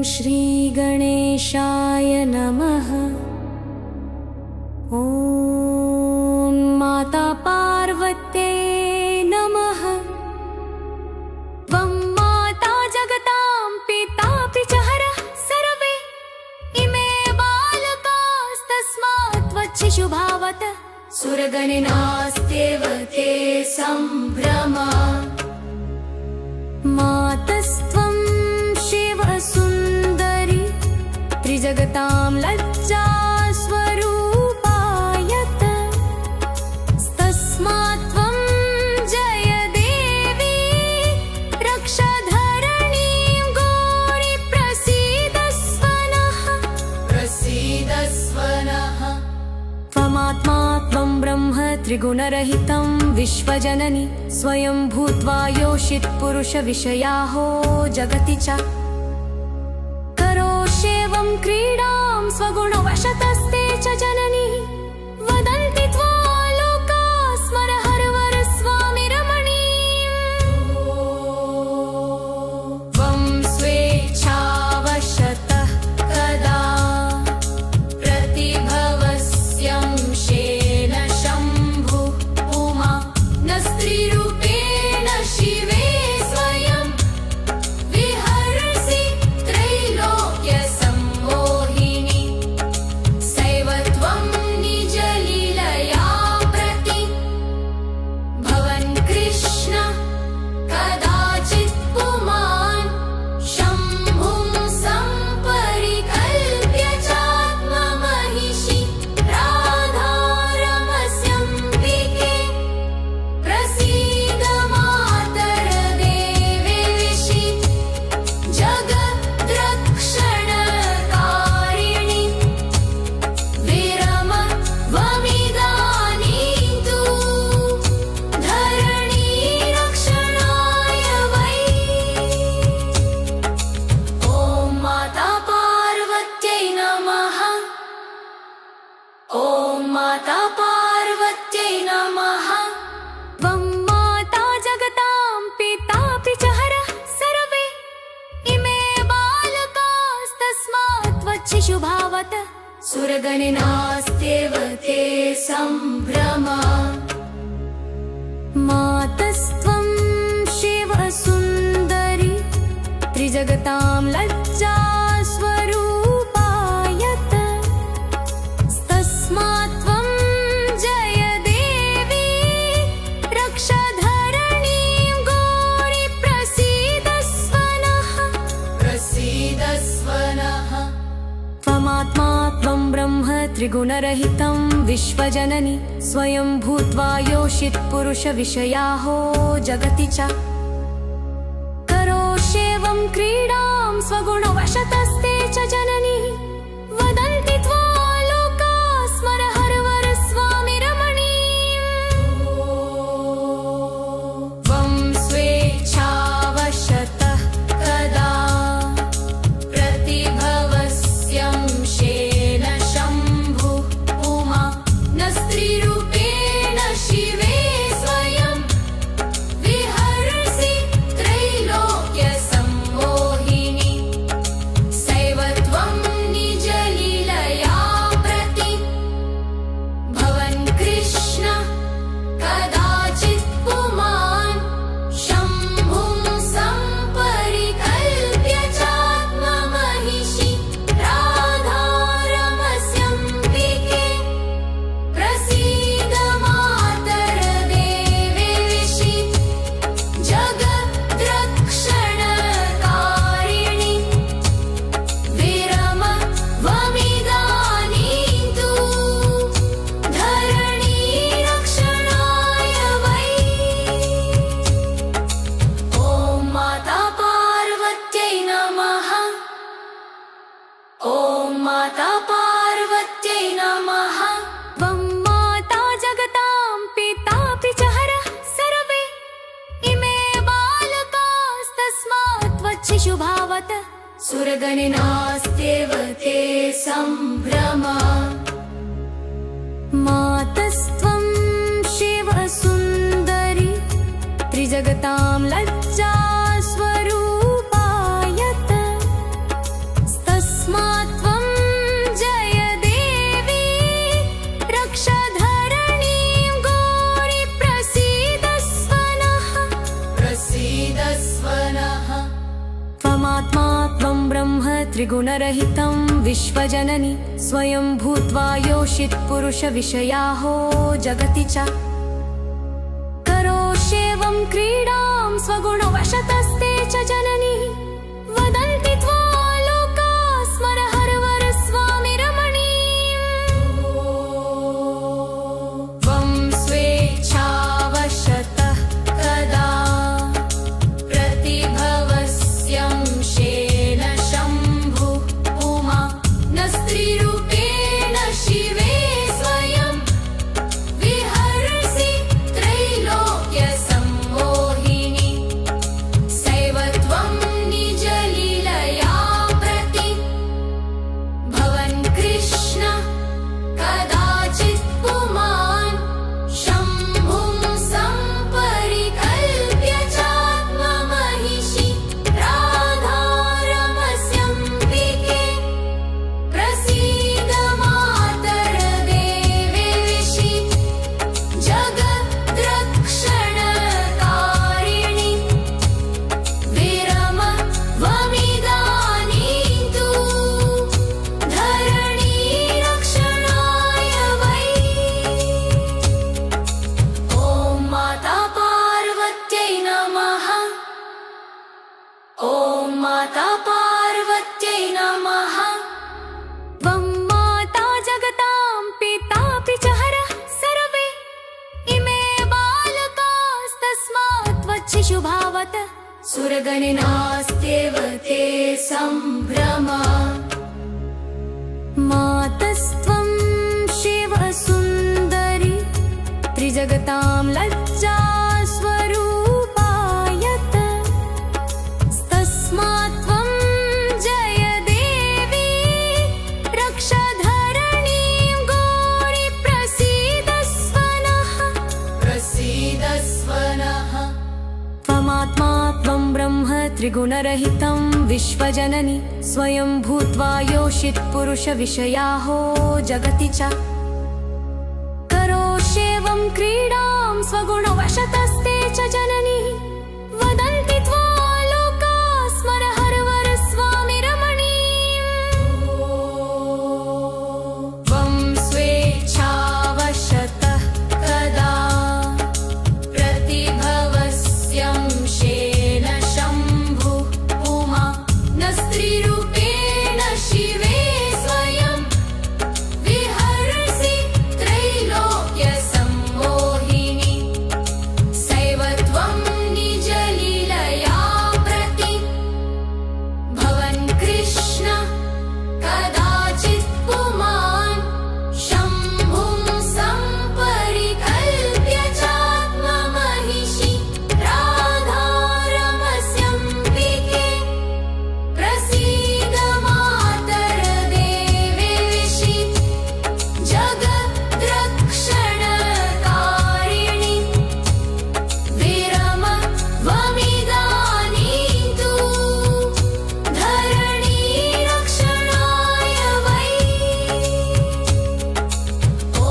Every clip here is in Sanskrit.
श्रीगणेशाय नमः। ॐ माता पार्वत्यै नमः। त्वं माता जगतां पितापि च हरः सर्वे इमे बालकास्तस्मात् त्वच्छिशुभावत सुरगणनास्त्येव ते सम्भ्रमा। मातस्त्वं शिवसुन्दरी त्रिजगतां लज्जा स्वरूपायत। तस्मात् त्वं जय देवी रक्ष धरणीं गौरी प्रसीदस्व नः। त्वमात्मा त्वं ब्रह्म त्रिगुणरहितं विश्वजननी स्वयं भूत्वा योषित् पुरुषविषयाहो जगति च। करोष्येवं क्रीडां स्वगुणवशतस्ते च जननी। वदन्ति त्वां लोकाः स्मर हरवर स्वामी रमणीम्। त्वं स्वेच्छावशतः कदा प्रतिभवस्यंशेन शम्भु उमा न स्त्रीरूपेण शिवे स्वयं विहरसि त्रैलोक्यसम्मोहिनी। सैव त्वं निजलीलया प्रति भवन् कृष्ण कदाचित् पुमान् शम्भुं सम्परिकल्प्य चात्ममहिषी राधारमस्यम्बिके। प्रसीद मातर देवेशि जगद्रक्षणकारिणि। विरम त्वमिदानीं तु धरणी रक्षणाय वै। ॐ माता पार्वत्यै नमः। ॐ माता पार्वत्यै नमः। त्वं माता जगतां पितापि च हरः सर्वे इमे बालकास्तस्मात् त्वच्छिशुभावत सुरगणनास्त्येव ते सम्भ्रमा। मातस्त्वं शिवसुन्दरी त्रिजगतां लज्जा स्वरूपायत। तस्मात् त्वं जय देवी रक्ष धरणीं गौरी प्रसीदस्व नः। त्वमात्मा त्वं ब्रह्म त्रिगुणरहितं विश्वजननी स्वयं भूत्वा योषित् पुरुषविषयाहो जगति च। करोष्येवं क्रीडां स्वगुणवशतस्ते च जननी। वदन्ति त्वां लोकाः स्मर हरवर स्वामी रमणीम्। त्वं स्वेच्छावशतः कदा प्रतिभवस्यंशेन शम्भु उमा न स्त्रीरूपेण शिवे स्वयं विहरसि त्रैलोक्यसम्मोहिनी। सैव त्वं निजलीलया प्रति भवन् कृष्ण कदाचित् पुमान् शम्भुं सम्परिकल्प्य चात्ममहिषी राधारमस्यम्बिके। प्रसीद मातर देवेशि जगद्रक्षणकारिणि। विरम त्वमिदानीं तु धरणी रक्षणाय वै। ॐ माता पार्वत्यै नमः। ॐ माता पार्वत्यै नमः। त्वं माता जगतां पितापि च हरः सर्वे इमे बालकास्तस्मात् त्वच्छिशुभावत सुरगणनास्त्येव ते सम्भ्रमा। मातस्त्वं शिवसुन्दरी त्रिजगतां लज्जा स्वरूपायत। त्रिगुणरहितं विश्वजननी स्वयं भूत्वा योषित् पुरुषविषयाहो जगति च करोष्येवं क्रीडां स्वगुणवशतस्ते च जननी वदन्ति त्वा लोका स्मरहरवर स्वामिरमणीम् त्वं स्वेच्छावशतः कदा प्रतिभवस्यं शेन शम्भु उमा न स्त्रीरूपेण शिवे स्वयं विहरसि त्रैलोक्यसम्मोहिनी सैव त्वं निजलीलया प्रति भवन् कृष्ण कदाचित् पुमान् शम्भुं सम्परिकल्प्य चात्ममहिषी राधारमस्यम्बिके प्रसीद मातरदेवेशि जगद्रक्षणकारिणि विरम त्वमिदानीं तु धरणीरक्षणाय वै ॐ माता पार्वत्यै नमः ॐ माता पार्वत्यै नमः त्वं माता जगतां पितापि च हरः सर्वे इमे बालकास्तस्मात् त्वच्छिशुभावत सुरगणनास्त्येव ते सम्भ्रमा मातस्त्वं शिवसुन्दरी त्रिजगतां लज्जा स्वरूपायत तस्मात् त्वं जय देवी रक्ष धरणीं गौरी प्रसीदस्व नः त्वमात्मा त्वं ब्रह्म त्रिगुणरहितं विश्वजननी स्वयं भूत्वा योषित् पुरुषविषयाहो जगति च करोष्येवं क्रीडां स्वगुणवशतस्ते च जननी वदन्ति त्वा लोका स्मरहरवर स्वामिरमणीम् त्वं स्वेच्छावशतः कदा प्रतिभवस्यं शेन शम्भु उमा न स्त्रीरूपेण शिवे स्वयं विहरसि त्रैलोक्यसम्मोहिनी सैव त्वं निजलीलया प्रति भवन् कृष्ण कदाचित् पुमान् शम्भुं सम्परिकल्प्य चात्ममहिषी राधारमस्यम्बिके प्रसीद मातरदेवेशि जगद्रक्षणकारिणि विरम त्वमिदानीं तु धरणीरक्षणाय वै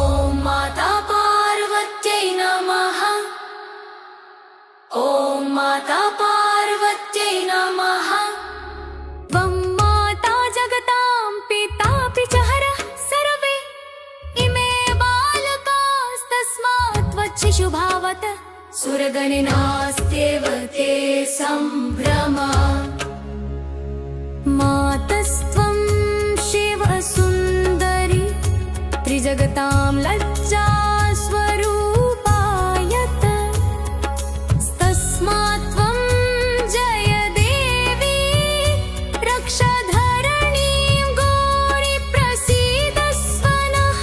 ॐ माता पार्वत्यै नमः ॐ माता पार्वत्यै नमः त्वं माता जगतां पितापि च हरः सर्वे इमे बालकास्तस्मात् त्वच्छिशुभावत सुरगणनास्त्येव ते सम्भ्रमा मातस्त्वं शिवसुन्दरी त्रिजगतां लज्जा स्वरूपायत तस्मात् त्वं जय देवी रक्ष धरणीं गौरी प्रसीदस्व नः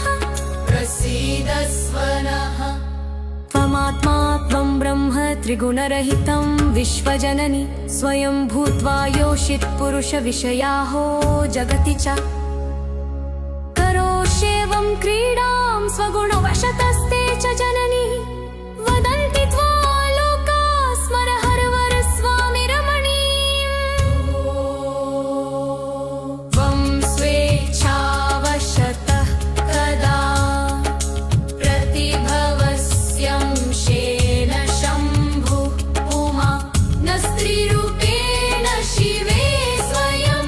त्वमात्मा त्वं ब्रह्म त्रिगुणरहितं विश्वजननी स्वयं भूत्वा योषित् पुरुषविषयाहो जगति च करोष्येवं क्रीडां स्वगुणवशतस्ते च जननी वदन्ति त्वा लोका स्मरहरवर स्वामिरमणीम् त्वं स्वेच्छावशतः कदा प्रतिभवस्यं शेन शम्भु उमा न स्त्रीरूपेण शिवे स्वयं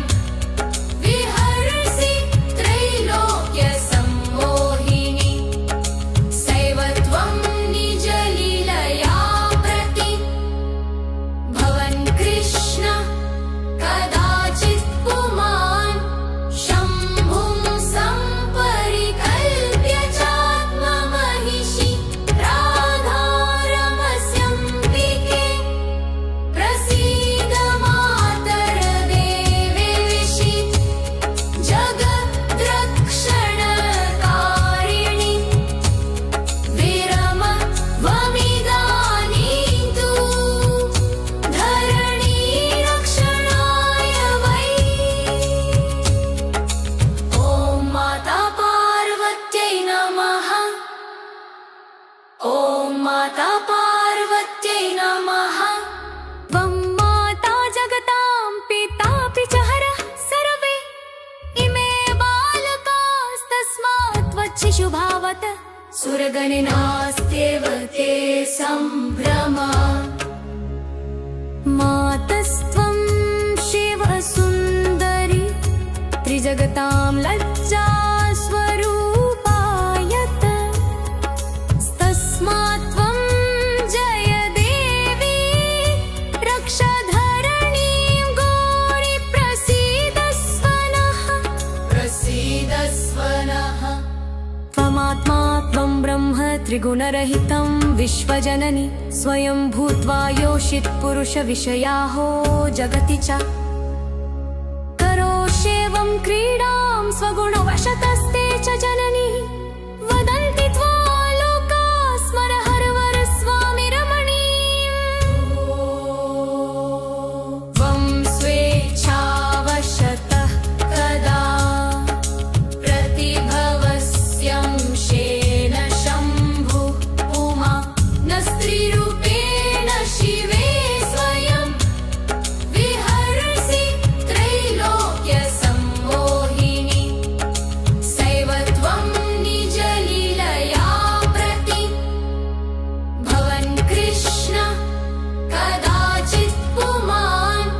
सुरगणे नास्त्येव ते सम्भ्रमा मातस्त्वं शिवसुन्दरी त्रिजगतां लज्जा स्वरूपायत तस्मात् त्वं जय देवी रक्ष धरणीं गौरी प्रसीदस्व नः त्वमात्मा त्वं ब्रह्म त्रिगुणरहितं विश्वजननी स्वयं भूत्वा योषित् पुरुषविषयाहो जगति च करोष्येवं क्रीडां स्वगुणवशतस्ते च जननी वदन्ति त्वां लोकाः स्मर हरवर स्वामी रमणीम् त्वं स्वेच्छावशतः कदा प्रतिभवस्यंशेन शम्भु उमा न स्त्रीरूपेण शिवे स्वयं विहरसि त्रैलोक्यसम्मोहिनी सैव त्वं निजलीलया प्रति भवन् कृष्ण कदाचित् पुमान्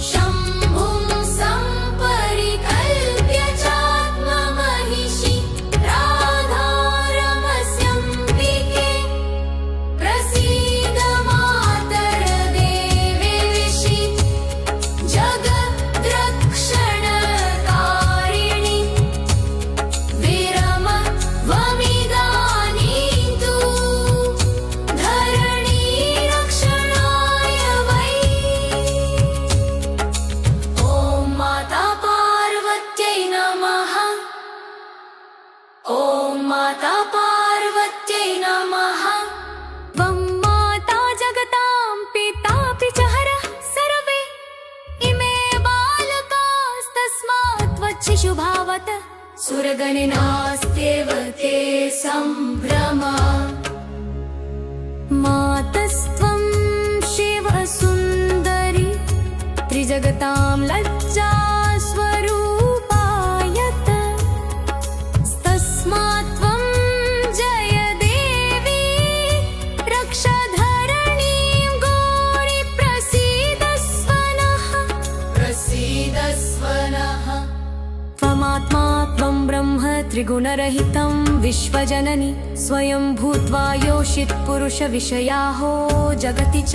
शम्भुं सम्परिकल्प्य चात्ममहिषी राधारमस्यम्बिके प्रसीद मातरदेवेशि जगद्रक्षणकारिणि विरमत्वमिदानीं तु धरणीरक्षणाय वै ॐ माता पार्वत्यै नमः ॐ माता पार्वत्यै नमः त्वं माता जगतां पितापि च हरः सर्वे इमे बालकास्तस्मात् त्वच्छिशुभावत सुरगणे नास्त्येव ते सम्भ्रमा मातस्त्वं शिवसुन्दरी त्रिजगतां लज्जा स्वरूपायत तस्मात् त्वं जय देवी रक्ष धरणीं गौरी प्रसीदस्व नः त्वमात्मा त्वं ब्रह्म त्रिगुणरहितं विश्वजननी स्वयं भूत्वा योषित् पुरुषविषयाहो जगति च